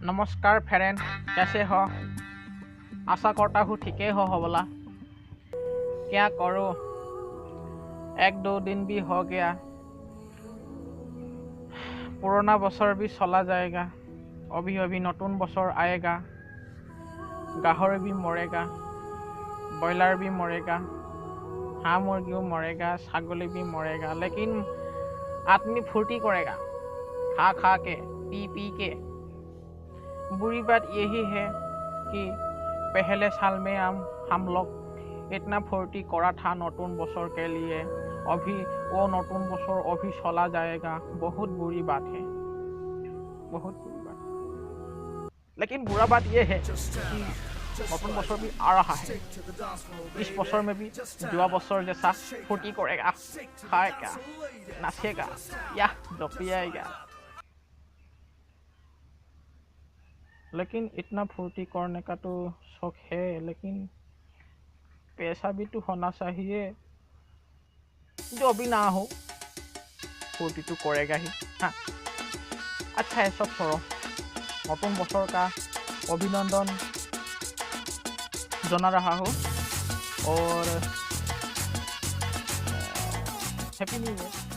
नमस्कार फ्रेंड, कैसे हो? आशा करता हूँ ठीके हो बोला। क्या करो, 1-2 दिन भी हो गया, पुराना बছर भी चला जाएगा, अभी अभी नतून बছर आएगा, गाहर भी मरेगा, ब्रॉयलर भी मरेगा, हाँ मुर्गियों मरेगा, छागली भी मरेगा, लेकिन आदमी फुर्ती करेगा खा खा के, पी पी के। बुरी बात यही है कि पहले साल में हम लोग इतना फुर्ती करा था नतून बছर के लिए, अभी वो नतून बছर अभी चला जाएगा। बहुत बुरी बात है, बहुत बुरी बात। लेकिन बुरा बात ये है कि नतून बছर भी आ रहा है, इस बছर में भी जुआ बছर जैसा फुर्ती करेगा, खाएगा, नाचेगा या जपिएगा। लेकिन इतना फुर्ती करने का तो शौक है, लेकिन पैसा भी तो होना चाहिए। जो भी ना हो, फुर्ती तो करेगा ही। हाँ, अच्छा है, सब छोड़ो। नतून बছर का अभिनंदन जना रहा हो और हैप्पी न्यू ईयर।